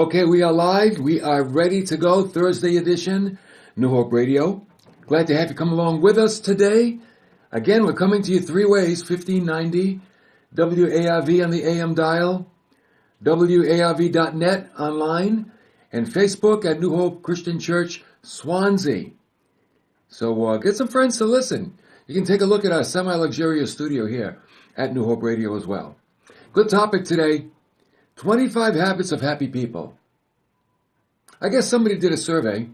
Okay, we are live. We are ready to go. Thursday edition, New Hope Radio. Glad to have you come along with us today. Again, we're coming to you three ways: 1590 WARV on the AM dial, WARV.net online, and Facebook at New Hope Christian Church, Swansea. So get some friends to listen. You can take a look at our semi-luxurious studio here at New Hope Radio as well. Good topic today: 25 habits of happy people. I guess somebody did a survey,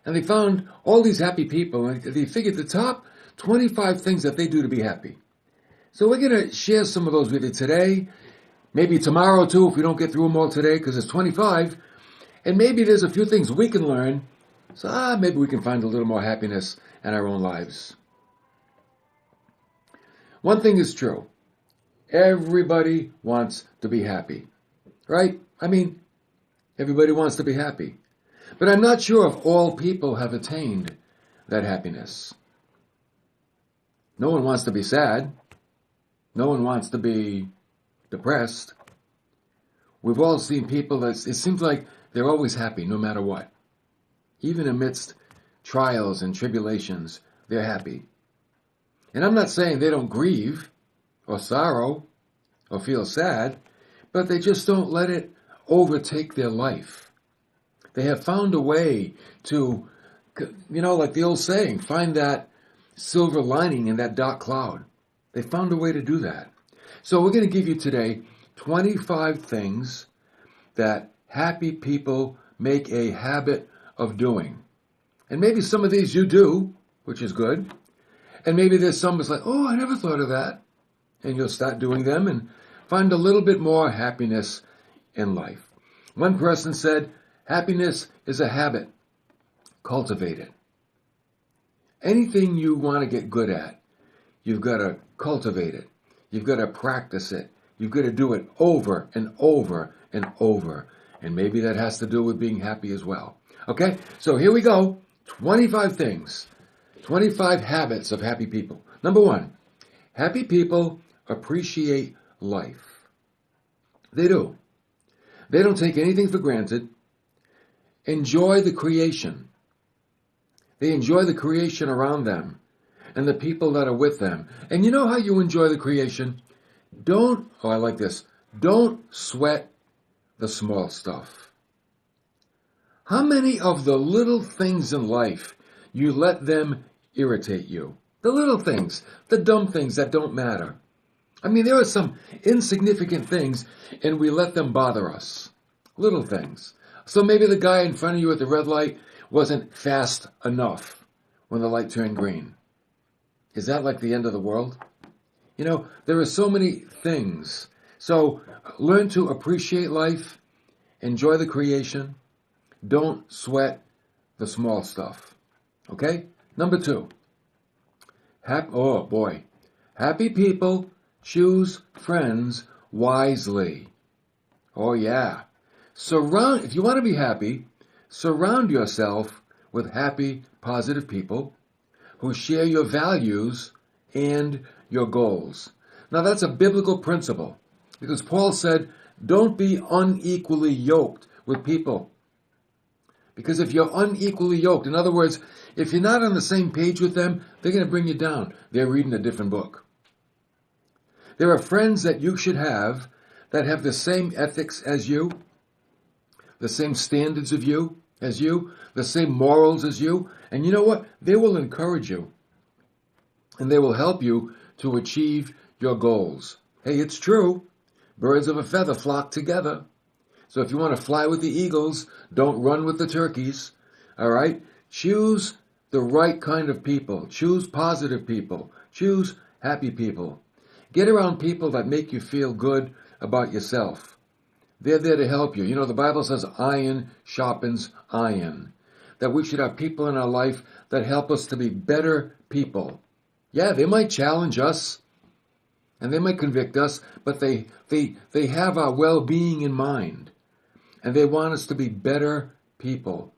and they found all these happy people, and they figured the top 25 things that they do to be happy. So we're going to share some of those with you today, maybe tomorrow too if we don't get through them all today, because it's 25, and maybe there's a few things we can learn, so maybe we can find a little more happiness in our own lives. One thing is true: everybody wants to be happy. Right? I mean, everybody wants to be happy. But I'm not sure if all people have attained that happiness. No one wants to be sad. No one wants to be depressed. We've all seen people that it seems like they're always happy no matter what. Even amidst trials and tribulations, they're happy. And I'm not saying they don't grieve or sorrow or feel sad, but they just don't let it overtake their life. They have found a way to, like the old saying, find that silver lining in that dark cloud. They found a way to do that. So we're going to give you today 25 things that happy people make a habit of doing. And maybe some of these you do, which is good. And maybe there's some that's like, oh, I never thought of that. And you'll start doing them and find a little bit more happiness in life. One person said, happiness is a habit. Cultivate it. Anything you want to get good at, you've got to cultivate it. You've got to practice it. You've got to do it over and over and over. And maybe that has to do with being happy as well. Okay, so here we go. 25 things. 25 habits of happy people. Number one, happy people appreciate life. They do. They don't take anything for granted. Enjoy the creation. They enjoy the creation around them and the people that are with them. And you know how you enjoy the creation? I like this. Don't sweat the small stuff. How many of the little things in life you let them irritate you? The little things, the dumb things that don't matter. I mean, there are some insignificant things, and we let them bother us. Little things. So maybe the guy in front of you at the red light wasn't fast enough when the light turned green. Is that like the end of the world? There are so many things. So learn to appreciate life, enjoy the creation, don't sweat the small stuff. Okay? Number two. Happy people choose friends wisely. Oh yeah. If you want to be happy, surround yourself with happy, positive people who share your values and your goals. Now that's a biblical principle, because Paul said, don't be unequally yoked with people. Because if you're unequally yoked, in other words, if you're not on the same page with them, they're going to bring you down. They're reading a different book. There are friends that you should have that have the same ethics as you, the same standards of you as you, the same morals as you. And you know what? They will encourage you. And they will help you to achieve your goals. Hey, it's true. Birds of a feather flock together. So if you want to fly with the eagles, don't run with the turkeys. All right? Choose the right kind of people. Choose positive people. Choose happy people. Get around people that make you feel good about yourself. They're there to help you. The Bible says iron sharpens iron. That we should have people in our life that help us to be better people. Yeah, they might challenge us and they might convict us, but they have our well-being in mind. And they want us to be better people.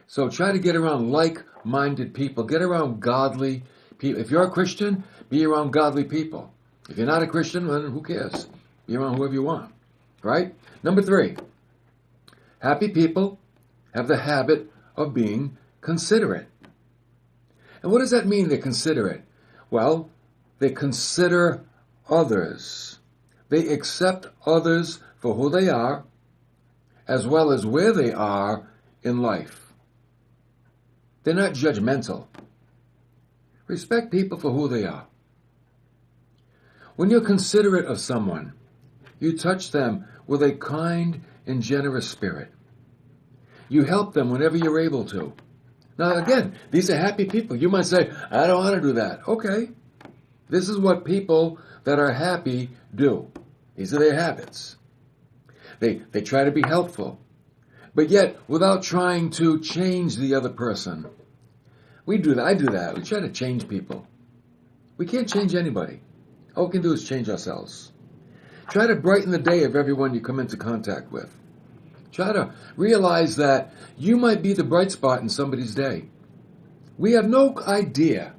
So try to get around like-minded people. Get around godly people. If you're a Christian, be around godly people. If you're not a Christian, then who cares? Be around whoever you want. Right? Number three. Happy people have the habit of being considerate. And what does that mean, they're considerate? Well, they consider others. They accept others for who they are, as well as where they are in life. They're not judgmental. Respect people for who they are. When you're considerate of someone, you touch them with a kind and generous spirit. You help them whenever you're able to. Now again, these are happy people. You might say, I don't want to do that. Okay. This is what people that are happy do. These are their habits. They try to be helpful, but yet without trying to change the other person. We do that. I do that. We try to change people. We can't change anybody. All we can do is change ourselves. Try to brighten the day of everyone you come into contact with. Try to realize that you might be the bright spot in somebody's day. We have no idea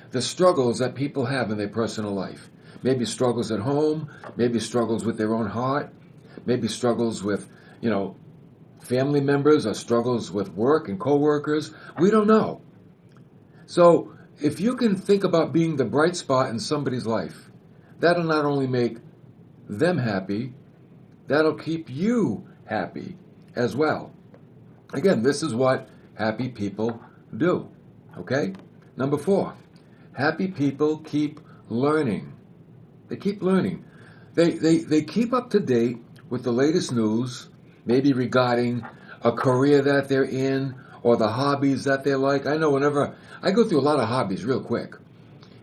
the struggles that people have in their personal life. Maybe struggles at home, maybe struggles with their own heart, maybe struggles with, family members, or struggles with work and co-workers. We don't know. So if you can think about being the bright spot in somebody's life, that'll not only make them happy, that'll keep you happy as well. Again, this is what happy people do. Okay? Number 4, happy people keep learning. They keep learning. They keep up to date with the latest news, maybe regarding a career that they're in or the hobbies that they like. I know whenever I go through a lot of hobbies real quick.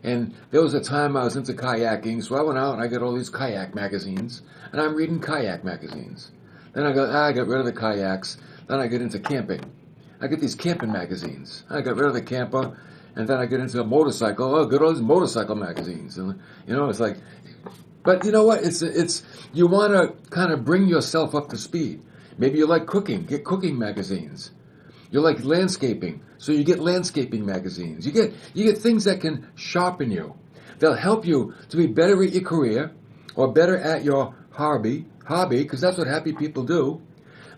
And there was a time I was into kayaking, so I went out and I got all these kayak magazines, and I'm reading kayak magazines. Then I got rid of the kayaks. Then I get into camping. I get these camping magazines. I got rid of the camper, and then I get into a motorcycle. Oh, good old motorcycle magazines. And it's like, but you know what? It's you want to kind of bring yourself up to speed. Maybe you like cooking. Get cooking magazines. You like landscaping, so you get landscaping magazines. You get things that can sharpen you. They'll help you to be better at your career or better at your hobby, because that's what happy people do.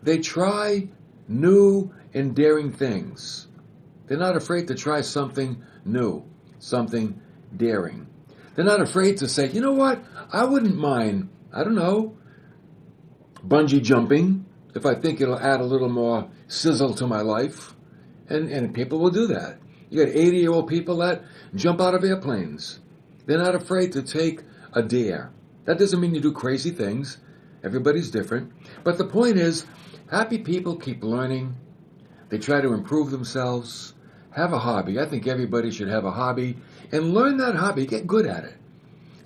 They try new and daring things. They're not afraid to try something new, something daring. They're not afraid to say, you know what, I wouldn't mind, bungee jumping, if I think it'll add a little more sizzle to my life. And people will do that. You got 80-year-old people that jump out of airplanes. They're not afraid to take a dare. That doesn't mean you do crazy things. Everybody's different. But the point is, happy people keep learning. They try to improve themselves. Have a hobby. I think everybody should have a hobby. And learn that hobby. Get good at it.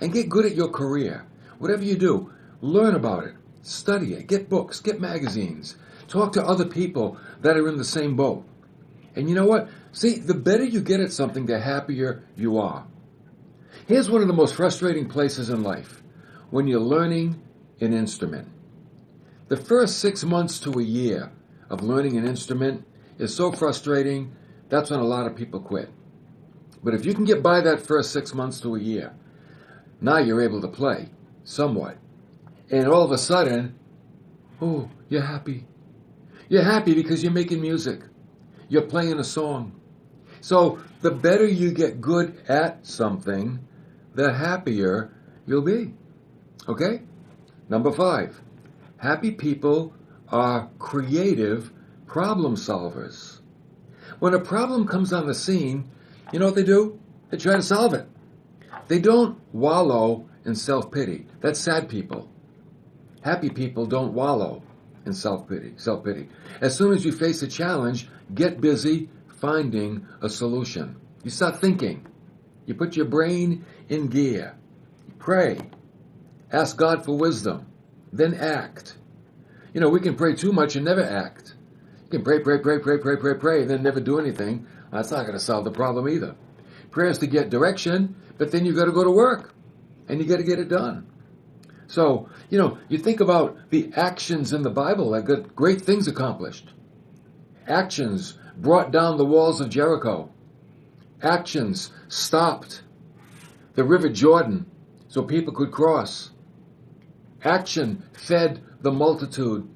And get good at your career. Whatever you do, learn about it. Study it. Get books. Get magazines. Talk to other people that are in the same boat. And you know what? See, the better you get at something, the happier you are. Here's one of the most frustrating places in life. When you're learning an instrument. The first 6 months to a year of learning an instrument is so frustrating, that's when a lot of people quit. But if you can get by that first 6 months to a year, now you're able to play somewhat. And all of a sudden, you're happy. You're happy because you're making music. You're playing a song. So the better you get good at something, the happier you'll be. Okay? Number 5, happy people are creative problem solvers. When a problem comes on the scene, you know what they do? They try to solve it. They don't wallow in self-pity. That's sad people. Happy people don't wallow in self-pity. As soon as you face a challenge, get busy finding a solution. You start thinking. You put your brain in gear. You pray. Ask God for wisdom. Then act. We can pray too much and never act. You can pray, and then never do anything. That's not going to solve the problem either. Prayer is to get direction, but then you've got to go to work. And you got to get it done. So, you think about the actions in the Bible that got great things accomplished. Actions brought down the walls of Jericho. Actions stopped the River Jordan so people could cross. Action fed the multitude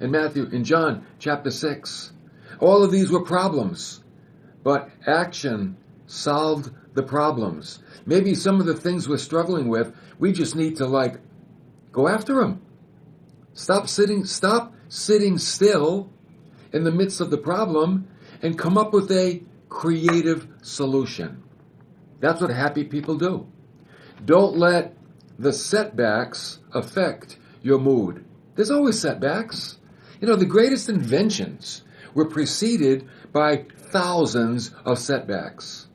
in John chapter 6. All of these were problems, but action solved the problems. Maybe some of the things we're struggling with, we just need to go after them. Stop sitting still in the midst of the problem and come up with a creative solution. That's what happy people do. Don't let the setbacks affect your mood. There's always setbacks. The greatest inventions were preceded by thousands of setbacks.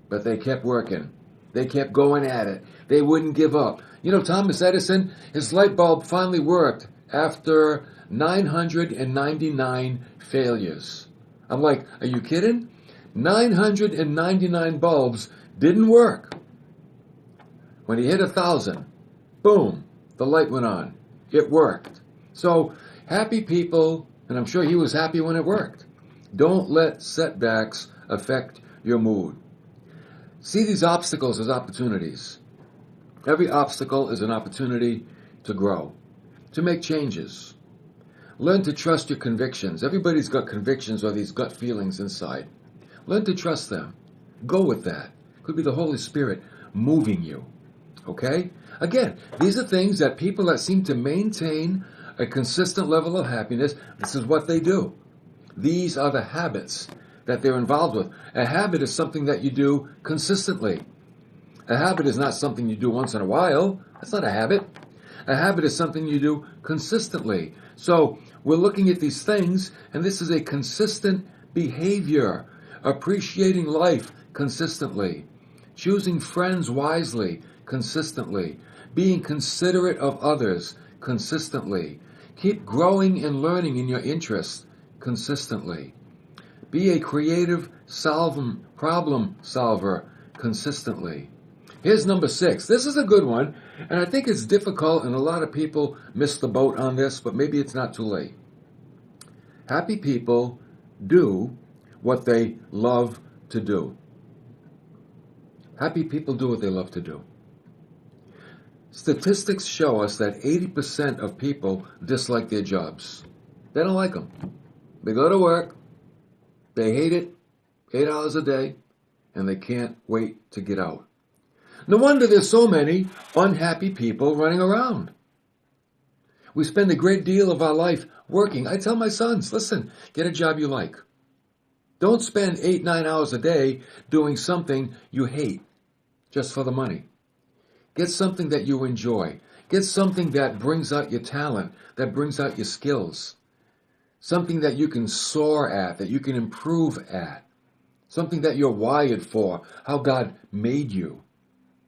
But they kept working. They kept going at it. They wouldn't give up. Thomas Edison, his light bulb finally worked after 999 failures. I'm like, are you kidding? 999 bulbs didn't work. When he hit 1,000, boom, the light went on. It worked. So happy people, and I'm sure he was happy when it worked. Don't let setbacks affect your mood. See these obstacles as opportunities. Every obstacle is an opportunity to grow, to make changes. Learn to trust your convictions. Everybody's got convictions or these gut feelings inside. Learn to trust them. Go with that. Could be the Holy Spirit moving you. Okay? Again, these are things that people that seem to maintain a consistent level of happiness, this is what they do. These are the habits that they're involved with. A habit is something that you do consistently. A habit is not something you do once in a while. That's not a habit. A habit is something you do consistently. So we're looking at these things, and this is a consistent behavior. Appreciating life consistently. Choosing friends wisely consistently. Being considerate of others consistently. Keep growing and learning in your interests consistently. Be a creative problem solver consistently. Here's number 6. This is a good one, and I think it's difficult, and a lot of people miss the boat on this, but maybe it's not too late. Happy people do what they love to do. Happy people do what they love to do. Statistics show us that 80% of people dislike their jobs. They don't like them. They go to work, they hate it, 8 hours a day, and they can't wait to get out. No wonder there's so many unhappy people running around. We spend a great deal of our life working. I tell my sons, listen, get a job you like. Don't spend 8, 9 hours a day doing something you hate just for the money. Get something that you enjoy. Get something that brings out your talent, that brings out your skills. Something that you can soar at, that you can improve at. Something that you're wired for, how God made you.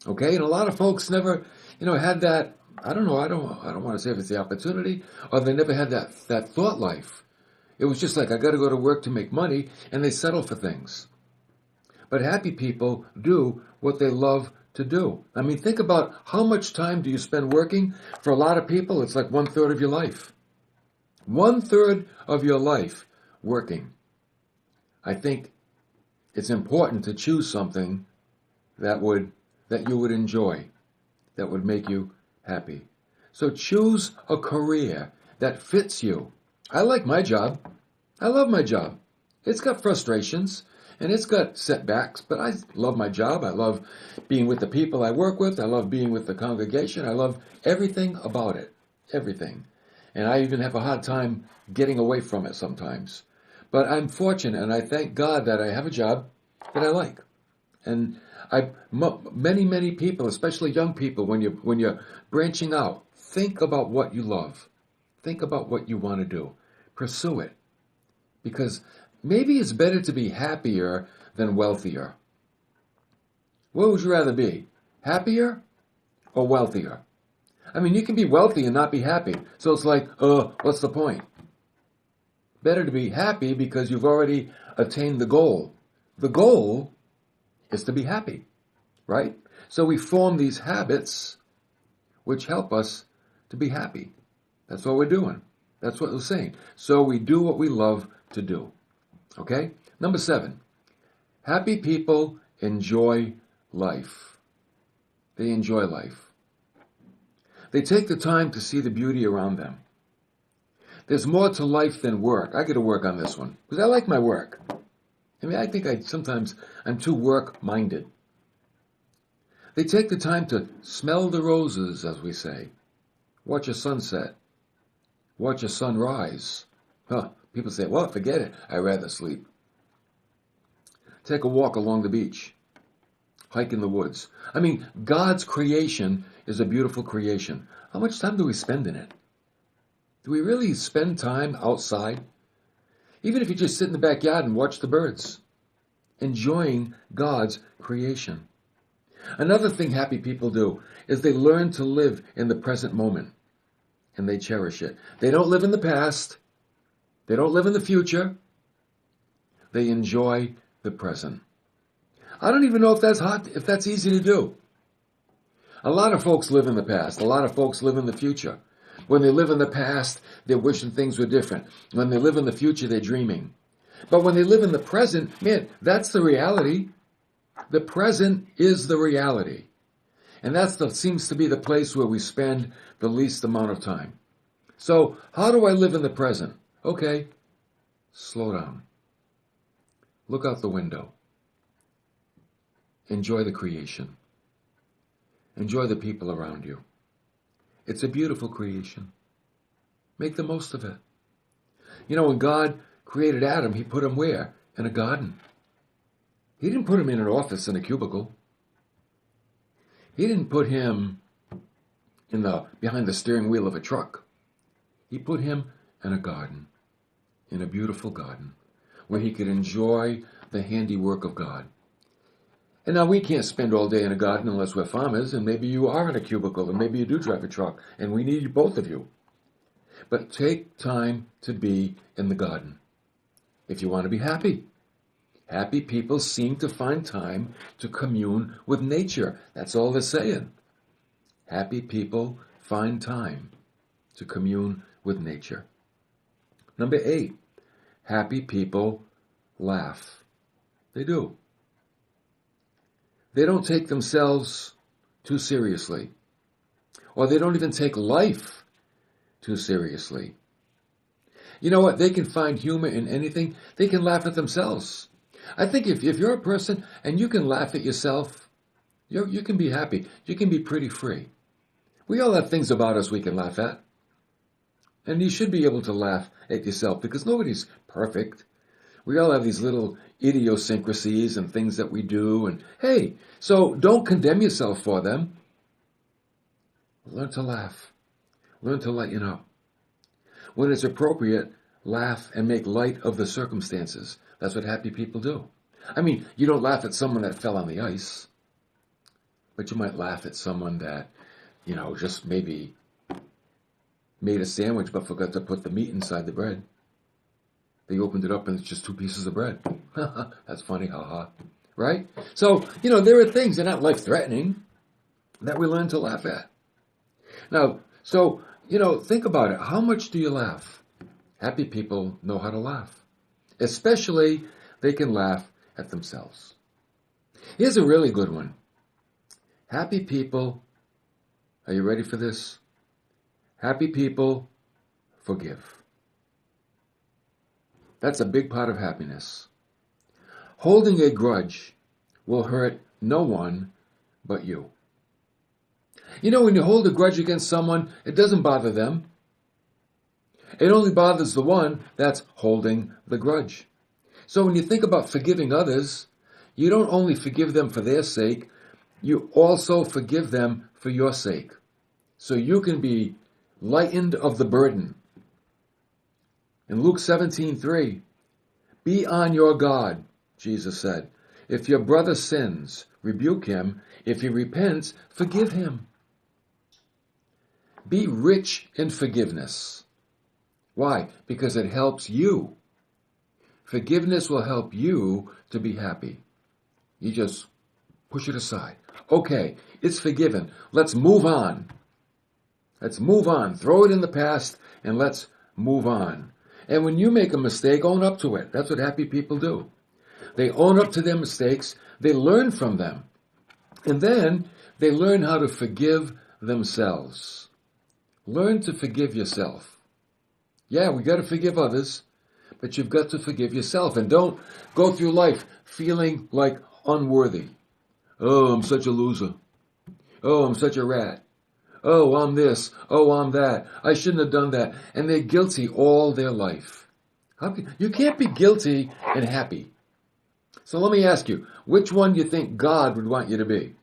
Okay? And a lot of folks never, had that, I don't want to say if it's the opportunity, or they never had that thought life. It was just like, I got to go to work to make money, and they settle for things. But happy people do what they love to do. I mean, think about how much time do you spend working? For a lot of people, it's like 1/3 of your life. 1/3 of your life working. I think it's important to choose something that you would enjoy, that would make you happy. So choose a career that fits you. I like my job. I love my job. It's got frustrations and it's got setbacks, but I love my job. I love being with the people I work with. I love being with the congregation. I love everything about it. Everything. And I even have a hard time getting away from it sometimes. But I'm fortunate and I thank God that I have a job that I like. And many people, especially young people, when you're branching out, think about what you love. Think about what you want to do. Pursue it. Because maybe it's better to be happier than wealthier. What would you rather be? Happier or wealthier? I mean, you can be wealthy and not be happy. So it's like, what's the point? Better to be happy because you've already attained the goal. The goal is to be happy, right? So we form these habits which help us to be happy. That's what we're doing. That's what we're saying. So we do what we love to do. Okay? Number 7. Happy people enjoy life. They enjoy life. They take the time to see the beauty around them. There's more to life than work. I got to work on this one because I like my work. I mean, I think sometimes I'm too work-minded. They take the time to smell the roses, as we say, watch a sunset, watch a sunrise. People say, well, forget it. I'd rather sleep. Take a walk along the beach, hike in the woods. I mean, God's creation is a beautiful creation. How much time do we spend in it? Do we really spend time outside? Even if you just sit in the backyard and watch the birds, enjoying God's creation. Another thing happy people do is they learn to live in the present moment, and they cherish it. They don't live in the past. They don't live in the future. They enjoy the present. I don't even know if that's easy to do. A lot of folks live in the past. A lot of folks live in the future. When they live in the past, they're wishing things were different. When they live in the future, they're dreaming. But when they live in the present, man, that's the reality. The present is the reality. And seems to be the place where we spend the least amount of time. So, how do I live in the present? Okay, slow down. Look out the window. Enjoy the creation. Enjoy the people around you. It's a beautiful creation. Make the most of it. You know, when God created Adam, he put him where? In a garden. He didn't put him in an office in a cubicle. He didn't put him behind the steering wheel of a truck. He put him in a garden, in a beautiful garden, where he could enjoy the handiwork of God. And now we can't spend all day in a garden unless we're farmers, and maybe you are in a cubicle, and maybe you do drive a truck, and we need both of you. But take time to be in the garden if you want to be happy. Happy people seem to find time to commune with nature. That's all they're saying. Happy people find time to commune with nature. Number 8, happy people laugh. They do. They don't take themselves too seriously. Or they don't even take life too seriously. You know what? They can find humor in anything. They can laugh at themselves. I think if you're a person and you can laugh at yourself, you can be happy. You can be pretty free. We all have things about us we can laugh at. And you should be able to laugh at yourself because nobody's perfect. We all have these little idiosyncrasies and things that we do. And hey, so don't condemn yourself for them. Learn to laugh. Learn to lighten up. When it's appropriate, laugh and make light of the circumstances. That's what happy people do. I mean, you don't laugh at someone that fell on the ice, but you might laugh at someone that, just maybe made a sandwich but forgot to put the meat inside the bread. They opened it up and it's just 2 pieces of bread. That's funny, haha. Right? So, there are things, they're not life-threatening, that we learn to laugh at. Now, so, think about it. How much do you laugh? Happy people know how to laugh. Especially, they can laugh at themselves. Here's a really good one. Happy people, are you ready for this? Happy people forgive. That's a big part of happiness. Holding a grudge will hurt no one but you. When you hold a grudge against someone, it doesn't bother them. It only bothers the one that's holding the grudge. So when you think about forgiving others, you don't only forgive them for their sake, you also forgive them for your sake. So you can be lightened of the burden. In Luke 17:3, be on your guard, Jesus said. If your brother sins, rebuke him. If he repents, forgive him. Be rich in forgiveness. Why? Because it helps you. Forgiveness will help you to be happy. You just push it aside. Okay, it's forgiven. Let's move on. Let's move on. Throw it in the past and let's move on. And when you make a mistake, own up to it. That's what happy people do. They own up to their mistakes. They learn from them. And then they learn how to forgive themselves. Learn to forgive yourself. Yeah, we got to forgive others, but you've got to forgive yourself. And don't go through life feeling like unworthy. Oh, I'm such a loser. Oh, I'm such a rat. Oh, I'm this. Oh, I'm that. I shouldn't have done that. And they're guilty all their life. You can't be guilty and happy. So let me ask you, which one do you think God would want you to be?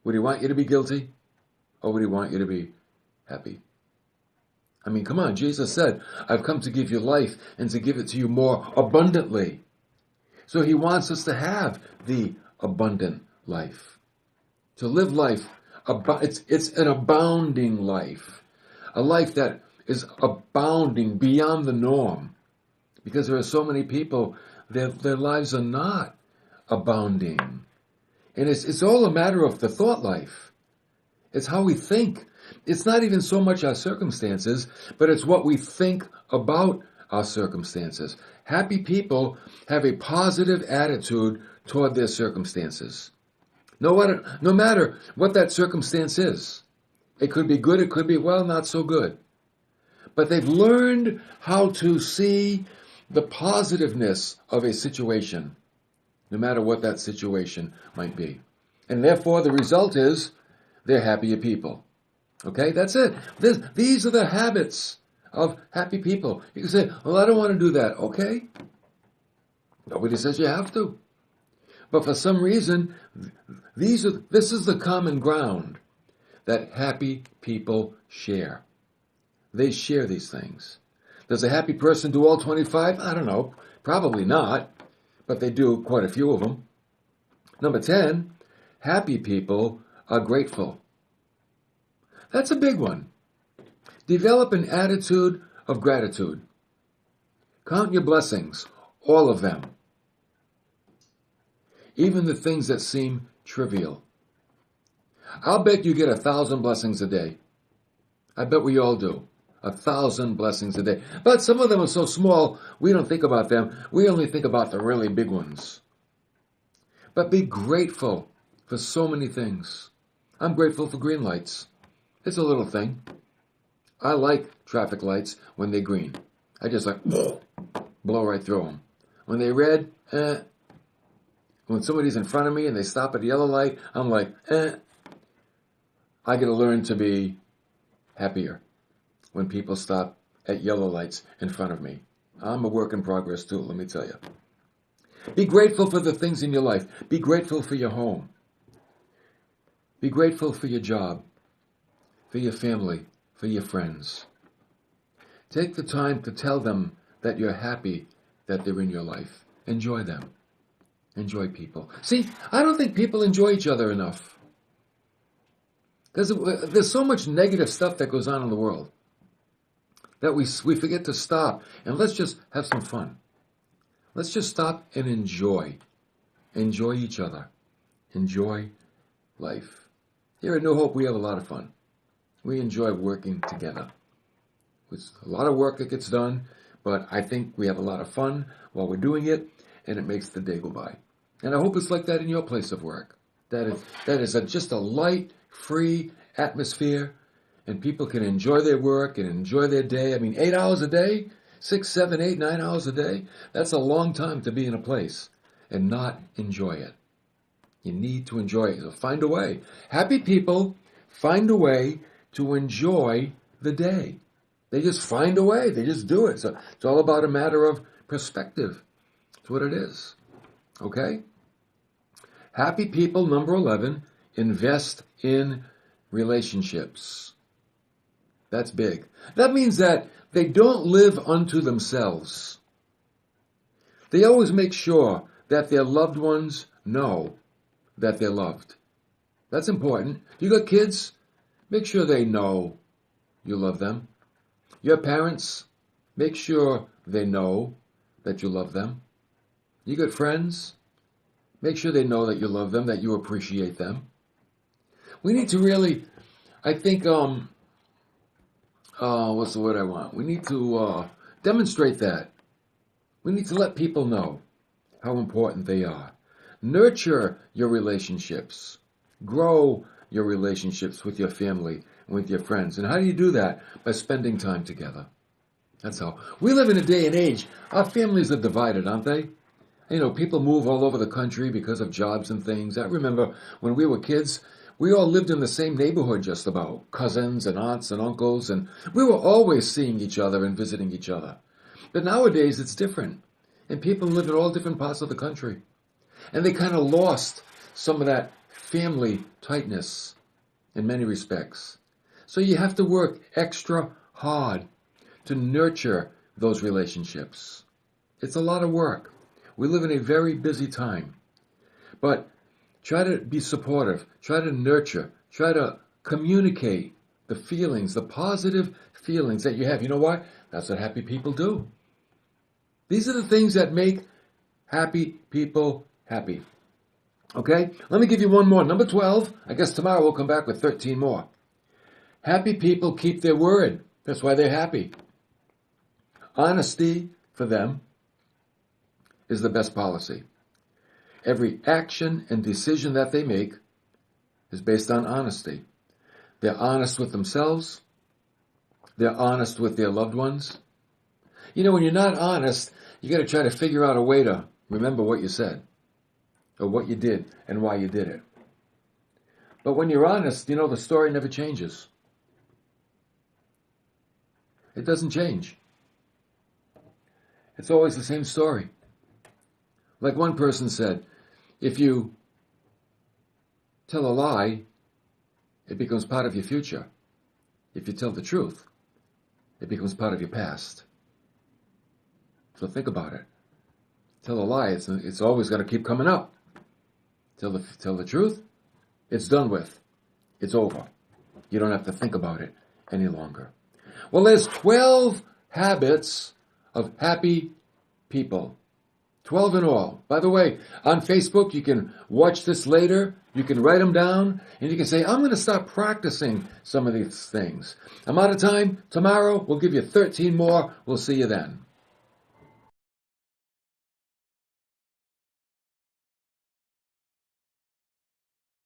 Would he want you to be guilty? Or would he want you to be happy? I mean, come on, Jesus said, I've come to give you life and to give it to you more abundantly. So he wants us to have the abundant life. To live life, it's an abounding life. A life that is abounding beyond the norm. Because there are so many people, their lives are not abounding. And it's all a matter of the thought life. It's how we think. It's not even so much our circumstances, but it's what we think about our circumstances. Happy people have a positive attitude toward their circumstances. No matter what that circumstance is. It could be good, it could be, well, not so good. But they've learned how to see the positiveness of a situation, no matter what that situation might be. And therefore, the result is they're happier people. Okay, that's it. These are the habits of happy people. You can say, well, I don't want to do that. Okay. Nobody says you have to. But for some reason, this is the common ground that happy people share. They share these things. Does a happy person do all 25? I don't know. Probably not. But they do quite a few of them. Number 10, happy people are grateful. That's a big one. Develop an attitude of gratitude. Count your blessings, all of them. Even the things that seem trivial. I'll bet you get 1,000 blessings a day. I bet we all do. 1,000 blessings a day. But some of them are so small, we don't think about them. We only think about the really big ones. But be grateful for so many things. I'm grateful for green lights. It's a little thing. I like traffic lights when they're green. I just like blow right through them. When they're red, When somebody's in front of me and they stop at the yellow light, I'm like, I got to learn to be happier when people stop at yellow lights in front of me. I'm a work in progress too, let me tell you. Be grateful for the things in your life. Be grateful for your home. Be grateful for your job, for your family, for your friends. Take the time to tell them that you're happy that they're in your life. Enjoy them. Enjoy people. See, I don't think people enjoy each other enough. There's so much negative stuff that goes on in the world that we forget to stop and let's just have some fun. Let's just stop and enjoy. Enjoy each other. Enjoy life. Here at New Hope, we have a lot of fun. We enjoy working together. It's a lot of work that gets done, but I think we have a lot of fun while we're doing it, and it makes the day go by. And I hope it's like that in your place of work. That is just a light, free atmosphere, and people can enjoy their work and enjoy their day. I mean, 8 hours a day, 6, 7, 8, 9 hours a day, that's a long time to be in a place and not enjoy it. You need to enjoy it. So find a way. Happy people find a way to enjoy the day. They just find a way. They just do it. So it's all about a matter of perspective. That's what it is. Okay? Happy people, number 11, invest in relationships. That's big. That means that they don't live unto themselves. They always make sure that their loved ones know that they're loved. That's important. You got kids? Make sure they know you love them. Your parents? Make sure they know that you love them. You got friends? Make sure they know that you love them, that you appreciate them. We need to really, I think, what's the word I want? We need to demonstrate that. We need to let people know how important they are. Nurture your relationships. Grow your relationships with your family and with your friends. And how do you do that? By spending time together. That's all. We live in a day and age, our families are divided, aren't they? You know, people move all over the country because of jobs and things. I remember when we were kids, we all lived in the same neighborhood just about. Cousins and aunts and uncles, and we were always seeing each other and visiting each other. But nowadays it's different. And people live in all different parts of the country. And they kind of lost some of that family tightness in many respects. So you have to work extra hard to nurture those relationships. It's a lot of work. We live in a very busy time. But try to be supportive. Try to nurture. Try to communicate the feelings, the positive feelings that you have. You know why? That's what happy people do. These are the things that make happy people happy. Okay? Let me give you one more. Number 12. I guess tomorrow we'll come back with 13 more. Happy people keep their word. That's why they're happy. Honesty for them is the best policy. Every action and decision that they make is based on honesty. They're honest with themselves. They're honest with their loved ones. You know, when you're not honest, you got to try to figure out a way to remember what you said or what you did and why you did it. But when you're honest, you know, the story never changes. It doesn't change. It's always the same story. Like one person said, if you tell a lie, it becomes part of your future. If you tell the truth, it becomes part of your past. So think about it. Tell a lie, it's always going to keep coming up. Tell the truth, it's done with. It's over. You don't have to think about it any longer. Well, there's 12 habits of happy people. 12 in all. By the way, on Facebook, you can watch this later. You can write them down, and you can say, I'm going to start practicing some of these things. I'm out of time. Tomorrow, we'll give you 13 more. We'll see you then.